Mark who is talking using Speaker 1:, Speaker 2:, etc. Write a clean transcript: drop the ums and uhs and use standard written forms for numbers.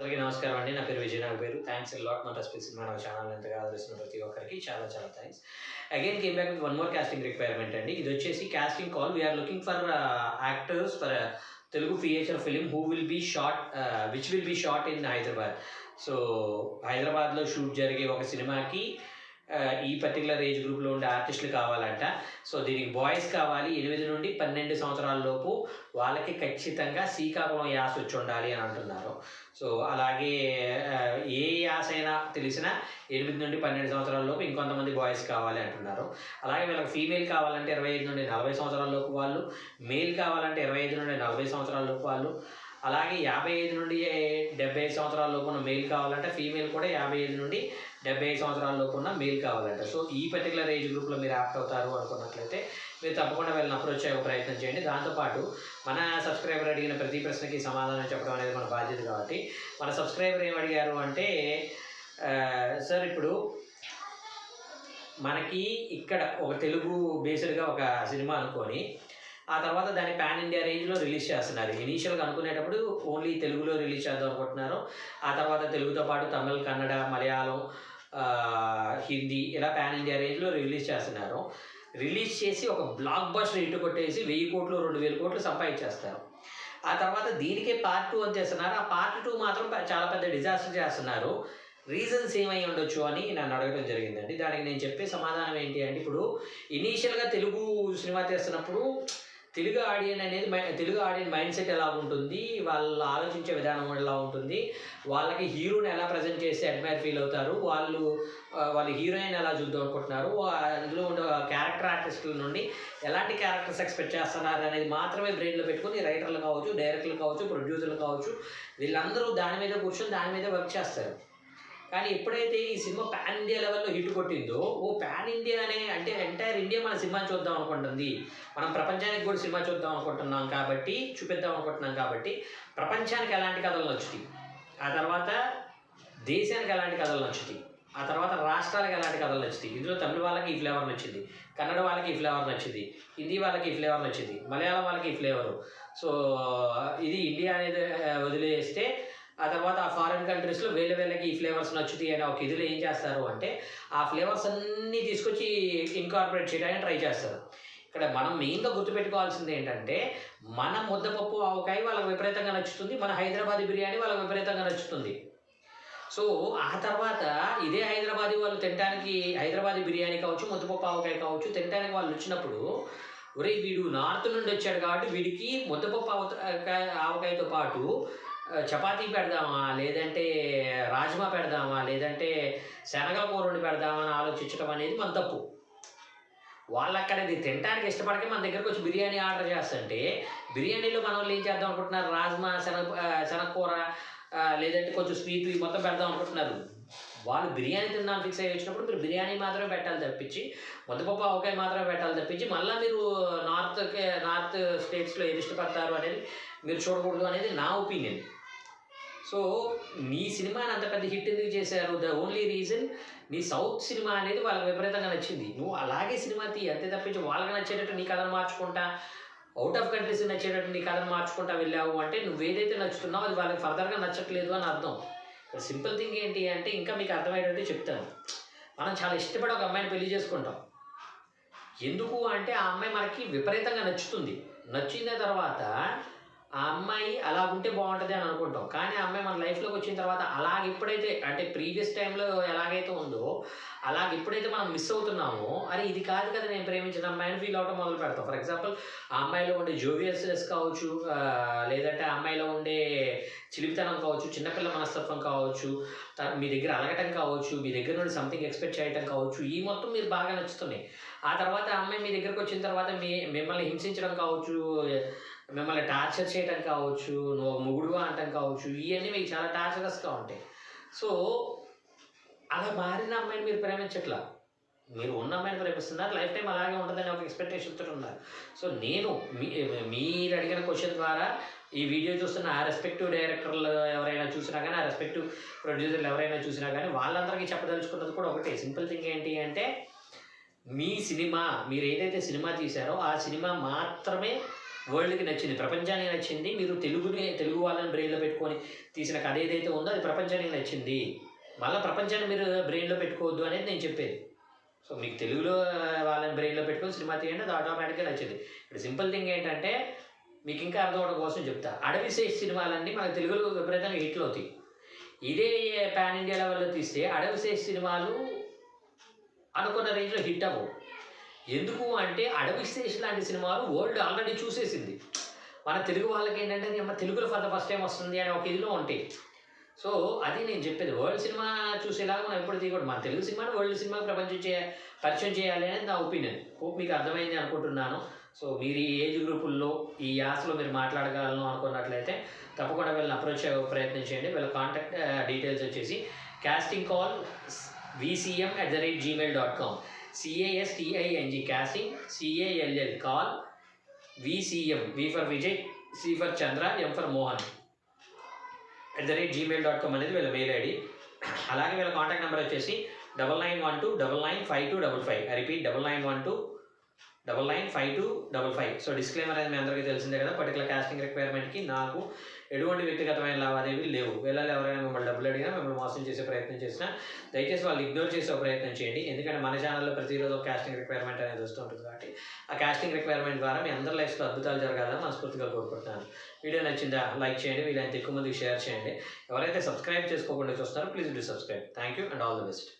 Speaker 1: అందరికీ నమస్కారం అండి. నా పేరు విజయ్. నా పేరు థ్యాంక్స్ ఎ లాట్ మన రెస్పెక్ట్ సినిమా నా ఛానల్ ఎంతగా ఆదరిస్తున్న ప్రతి ఒక్కరికి చాలా చాలా thanks. Again came back with one more casting requirement అండి. ఇది వచ్చేసి casting call. We're looking for actors for Telugu feature film who will be shot which will be shot in Hyderabad. So హైదరాబాద్లో షూట్ జరిగే ఒక సినిమాకి ఈ పర్టికులర్ ఏజ్ గ్రూప్లో ఉండే ఆర్టిస్టులు కావాలంట. సో దీనికి బాయ్స్ కావాలి 8 నుండి 12 సంవత్సరాల లోపు. వాళ్ళకి ఖచ్చితంగా శ్రీకాకుళం యాస వచ్చి ఉండాలి అని అంటున్నారు. సో అలాగే ఏ యాస అయినా తెలిసినా 8 నుండి 12 సంవత్సరాల లోపు ఇంకొంతమంది బాయ్స్ కావాలి అంటున్నారు. అలాగే వీళ్ళకి ఫీమేల్ కావాలంటే 25 నుండి 40 సంవత్సరాల లోపు వాళ్ళు, మేల్ కావాలంటే 25 నుండి 40 సంవత్సరాల లోపు వాళ్ళు, అలాగే 55 నుండి 75 సంవత్సరాల లోపు ఉన్న మేల్ కావాలంటే, ఫీమేల్ కూడా 55 నుండి 75 సంవత్సరాల లోపు ఉన్న మేల్ కావాలంట. సో ఈ పర్టికులర్ ఏజ్ గ్రూప్లో మీరు యాప్ట్ అవుతారు అనుకున్నట్లయితే మీరు తప్పకుండా వీళ్ళని అప్రోచ్ అయ్యే ప్రయత్నం చేయండి. దాంతోపాటు మన సబ్స్క్రైబర్ అడిగిన ప్రతి ప్రశ్నకి సమాధానం చెప్పడం అనేది మన బాధ్యత. కాబట్టి మన సబ్స్క్రైబర్ ఏం అడిగారు అంటే, సార్ ఇప్పుడు మనకి ఇక్కడ ఒక తెలుగు బేస్డ్గా ఒక సినిమా అనుకొని ఆ తర్వాత దాన్ని పాన్ ఇండియా రేంజ్లో రిలీజ్ చేస్తున్నారు. ఇనీషియల్గా అనుకునేటప్పుడు ఓన్లీ తెలుగులో రిలీజ్ చేద్దాం అనుకుంటున్నారు. ఆ తర్వాత తెలుగుతో పాటు తమిళ్, కన్నడ, మలయాళం, హిందీ ఇలా పాన్ ఇండియా రేంజ్లో రిలీజ్ చేస్తున్నారు. రిలీజ్ చేసి ఒక బ్లాక్ బస్టర్ హిట్ కొట్టేసి 1000 కోట్లు 2000 కోట్లు సంపాదించేస్తారు. ఆ తర్వాత దీనికే పార్ట్ 2 అని చేస్తున్నారు. ఆ పార్ట్ 2 మాత్రం చాలా పెద్ద డిజాస్టర్ చేస్తున్నారు. రీజన్స్ ఏమై ఉండొచ్చు అని నన్ను అడగడం జరిగిందండి. దానికి నేను చెప్పే సమాధానం ఏంటి అంటే, ఇప్పుడు ఇనీషియల్గా తెలుగు సినిమా తీస్తున్నప్పుడు తెలుగు ఆడియన్ మైండ్ సెట్ ఎలా ఉంటుంది, వాళ్ళు ఆలోచించే విధానం ఎలా ఉంటుంది, వాళ్ళకి హీరోని ఎలా ప్రజెంట్ చేస్తే అడ్మైర్ ఫీల్ అవుతారు, వాళ్ళు హీరోయిన్ ఎలా చూద్దాం అనుకుంటున్నారు, అందులో ఉండే క్యారెక్టర్ ఆర్టిస్టుల నుండి ఎలాంటి క్యారెక్టర్స్ ఎక్స్పెక్ట్ చేస్తున్నారు అనేది మాత్రమే బ్రెయిన్లో పెట్టుకుని రైటర్లు కావచ్చు, డైరెక్టర్లు కావచ్చు, ప్రొడ్యూసర్లు కావచ్చు, వీళ్ళందరూ దాని మీద కూర్చొని దాని మీద వర్క్ చేస్తారు. కానీ ఎప్పుడైతే ఈ సినిమా పాన్ ఇండియా లెవెల్లో హిట్ కొట్టిందో, పాన్ ఇండియా అంటే ఎంటైర్ ఇండియా మన సినిమాని చూద్దాం అనుకుంటుంది, మనం ప్రపంచానికి కూడా సినిమా చూద్దాం అనుకుంటున్నాం కాబట్టి, చూపిద్దాం అనుకుంటున్నాం కాబట్టి ప్రపంచానికి ఎలాంటి కథలు నచ్చుతాయి, ఆ తర్వాత దేశానికి ఎలాంటి కథలు నచ్చుతాయి, ఆ తర్వాత రాష్ట్రాలకు ఎలాంటి కథలు నచ్చుతాయి. ఇందులో తమిళ వాళ్ళకి ఈ ఫ్లేవర్ నచ్చింది, కన్నడ వాళ్ళకి ఈ ఫ్లేవర్ నచ్చింది, హిందీ వాళ్ళకి ఈ ఫ్లేవర్ నచ్చింది, మలయాళం వాళ్ళకి ఈ ఫ్లేవరు. సో ఇది ఇండియా అనేది వదిలేస్తే ఆ తర్వాత ఆ ఫారిన్ కంట్రీస్లో వీళ్ళకి ఈ ఫ్లేవర్స్ నచ్చుతాయి అని ఒక ఇదిలో ఏం చేస్తారు అంటే, ఆ ఫ్లేవర్స్ అన్నీ తీసుకొచ్చి ఇన్కార్పొరేట్ చేయడానికి ట్రై చేస్తారు. ఇక్కడ మనం మెయిన్గా గుర్తుపెట్టుకోవాల్సింది ఏంటంటే, మన ముద్దపప్పు ఆవకాయ వాళ్ళకి విపరీతంగా నచ్చుతుంది, మన హైదరాబాదీ బిర్యానీ వాళ్ళకి విపరీతంగా నచ్చుతుంది. సో ఆ తర్వాత ఇదే హైదరాబాదీ వాళ్ళు తినడానికి, హైదరాబాదీ బిర్యానీ కావచ్చు, ముద్దపప్పు ఆవకాయ కావచ్చు తినడానికి వాళ్ళు వచ్చినప్పుడు, ఒరే వీడు నార్త్ నుండి వచ్చాడు కాబట్టి వీడికి ముద్దపప్పు ఆవకాయతో పాటు చపాతీ పెడదామా, లేదంటే రాజ్మా పెడదామా, లేదంటే శనగల కూర వండి పెడదామా అని ఆలోచించడం అనేది మన తప్పు. వాళ్ళు అక్కడ ఇది తినడానికి ఇష్టపడక మన దగ్గరకు వచ్చి బిర్యానీ ఆర్డర్ చేస్తుంటే, బిర్యానీలో మన వాళ్ళు ఏం చేద్దాం అనుకుంటున్నారు, రాజ్మా, శనగకూర, లేదంటే కొంచెం స్వీట్ మొత్తం పెడదాం అనుకుంటున్నారు. వాళ్ళు బిర్యానీ తిందాం ఫిక్స్ అయ్యి వచ్చినప్పుడు మీరు బిర్యానీ మాత్రమే పెట్టాలి తప్పించి, ముద్దపప్పు ఆవకాయ మాత్రమే పెట్టాలి తప్పించి, మళ్ళీ మీరు నార్త్ స్టేట్స్లో ఏది ఇష్టపడతారు అనేది మీరు చూడకూడదు అనేది నా ఒపీనియన్. సో నీ సినిమాని అంత పెద్ద హిట్ ఎందుకు చేశారు? ద ఓన్లీ రీజన్ నీ సౌత్ సినిమా అనేది వాళ్ళకి విపరీతంగా నచ్చింది. నువ్వు అలాగే సినిమా అంతే తప్పించి వాళ్ళకి నచ్చేటట్టు నీ కథను మార్చుకుంటా, అవుట్ ఆఫ్ కంట్రీస్ నచ్చేటట్టు నీ కథను మార్చుకుంటా వెళ్ళావు అంటే, నువ్వు ఏదైతే నచ్చుతున్నావు అది వాళ్ళకి ఫర్దర్గా నచ్చట్లేదు అని అర్థం. సింపుల్ థింగ్ ఏంటి అంటే, ఇంకా మీకు అర్థమయ్యేటట్టు చెప్తాను. మనం చాలా ఇష్టపడి ఒక అమ్మాయిని పెళ్లి చేసుకుంటాం. ఎందుకు అంటే ఆ అమ్మాయి మనకి విపరీతంగా నచ్చుతుంది. నచ్చిన తర్వాత ఆ అమ్మాయి అలా ఉంటే బాగుంటుంది అని అనుకుంటాం. కానీ ఆ అమ్మాయి మన లైఫ్లోకి వచ్చిన తర్వాత అలాగ ఎప్పుడైతే అంటే ప్రీవియస్ టైంలో ఎలాగైతే ఉందో అలాగ ఎప్పుడైతే మనం మిస్ అవుతున్నామో, అరే ఇది కాదు కదా నేను ప్రేమించిన అమ్మాయిని ఫీల్ అవటం మొదలు పెడతాం. ఫర్ ఎగ్జాంపుల్ ఆ అమ్మాయిలో ఉండే జోవియల్స్నెస్ కావచ్చు, లేదంటే ఆ అమ్మాయిలో ఉండే చిలిపితనం కావచ్చు, చిన్నపిల్ల మనస్తత్వం కావచ్చు, మీ దగ్గర అలగటం కావచ్చు, మీ దగ్గర నుండి సంథింగ్ ఎక్స్పెక్ట్ చేయటం కావచ్చు, ఈ మొత్తం మీరు బాగా నచ్చుతున్నాయి. ఆ తర్వాత ఆ అమ్మాయి మీ దగ్గరకు వచ్చిన తర్వాత మిమ్మల్ని హింసించడం కావచ్చు, మిమ్మల్ని టార్చర్ చేయడం కావచ్చు, నువ్వు మొగుడుగా అంటాం కావచ్చు, ఇవన్నీ మీకు చాలా టార్చరస్గా ఉంటాయి. సో అలా మారిన అమ్మాయిని మీరు ప్రేమించట్లా, మీరు ఉన్న అమ్మాయిని ప్రేమిస్తున్నారు, లైఫ్ టైం అలాగే ఉంటుందని ఒక ఎక్స్పెక్టేషన్తో ఉన్నారు. సో నేను మీరు అడిగిన క్వశ్చన్ ద్వారా ఈ వీడియో చూస్తున్న ఆ రెస్పెక్టివ్ డైరెక్టర్లు ఎవరైనా చూసినా కానీ, ఆ రెస్పెక్టివ్ ప్రొడ్యూసర్లు ఎవరైనా చూసినా కానీ వాళ్ళందరికీ చెప్పదలుచుకున్నది కూడా ఒకటే సింపుల్ థింగ్ ఏంటి అంటే, మీ సినిమా మీరు ఏదైతే సినిమా తీశారో ఆ సినిమా మాత్రమే వరల్డ్‌కి నచ్చింది, ప్రపంచానికి నచ్చింది. మీరు తెలుగు వాళ్ళని బ్రెయిన్‌లో పెట్టుకొని తీసిన కథ ఏదైతే ఉందో అది ప్రపంచానికి నచ్చింది. మళ్ళా ప్రపంచాన్ని మీరు బ్రెయిన్‌లో పెట్టుకోవద్దు అనేది నేను చెప్పేది. సో, మీకు తెలుగులో వాళ్ళని బ్రెయిన్‌లో పెట్టుకొని సినిమా తీయండి, అది ఆటోమేటిక్‌గా నచ్చింది. ఇప్పుడు సింపుల్ థింగ్ ఏంటంటే, మీకు ఇంకా అర్థం అవ్వడం కోసం చెప్తా. అడవిశేష్ సినిమాలన్నీ మనకు తెలుగులో విపరీతంగా హిట్లు అవుతాయి. ఇదే పాన్ ఇండియా లెవెల్‌లో తీస్తే అడవిశేష్ సినిమాలు అనుకున్న రేంజ్‌లో హిట్ అవ్వవు. ఎందుకు అంటే అడవిశేష్ లాంటి సినిమాలు వరల్డ్ ఆల్రెడీ చూసేసింది. మన తెలుగు వాళ్ళకేంటంటే తెలుగులో ఫర్ ద ఫస్ట్ టైమ్ వస్తుంది అనే ఒక ఇదిలో ఉంటాయి. సో, అది నేను చెప్పేది. వరల్డ్ సినిమా చూసేలాగా మనం ఎప్పుడు తీయకూడదు. మన తెలుగు సినిమాని వరల్డ్ సినిమా పరిచయం చేయాలి అనేది నా ఒపీనియన్. హోప్ మీకు అర్థమైంది అనుకుంటున్నాను. సో, మీరు ఈ ఏజ్ గ్రూపుల్లో, ఈ యాసలో మీరు మాట్లాడగలను అనుకున్నట్లయితే తప్పకుండా వీళ్ళని అప్రోచ్ అయ్యే ప్రయత్నం చేయండి. వీళ్ళ కాంటాక్ట్ డీటెయిల్స్ వచ్చేసి casting call vcm@gmail.com CASTING casting CALL call VCM V for Vijay, C for Chandra, M for Mohan @gmail.com అనేది వీళ్ళ మెయిల్ ఐడి. అలాగే వీళ్ళ కాంటాక్ట్ నెంబర్ వచ్చేసి 9912995255. I repeat 9912995255. సో, డిస్క్లైమర్ అనేది మీ అందరికీ తెలిసిందే కదా. పర్టికులర్ కాస్టింగ్ రిక్వైర్మెంట్‌కి నాకు ఎటువంటి వ్యక్తిగతమైన లావాదేవీలు లేవు. వీళ్ళలో ఎవరైనా మిమ్మల్ని డబ్బులు అడిగినా, మిమ్మల్ని మోసం చేసే ప్రయత్నం చేసినా దయచేసి వాళ్ళు ఇగ్నోర్ చేసే ప్రయత్నం చేయండి. ఎందుకంటే మన ఛానల్‌లో ప్రతిరోజు ఒక కాస్టింగ్ రిక్వైర్మెంట్ అనేది వస్తుంటుంది కాబట్టి ఆ కాస్టింగ్ రిక్వైర్మెంట్ ద్వారా మీ అందరి లైఫ్స్‌లో అద్భుతాలు జరగాలని మనస్ఫూర్తిగా కోరుకుంటున్నాను. వీడియో నచ్చిందా లైక్ చేయండి, వీలైనంత ఎక్కువ మందికి షేర్ చేయండి. ఎవరైతే సబ్స్క్రైబ్ చేసుకోకుండా చూస్తారో please do subscribe. Thank you and all the best.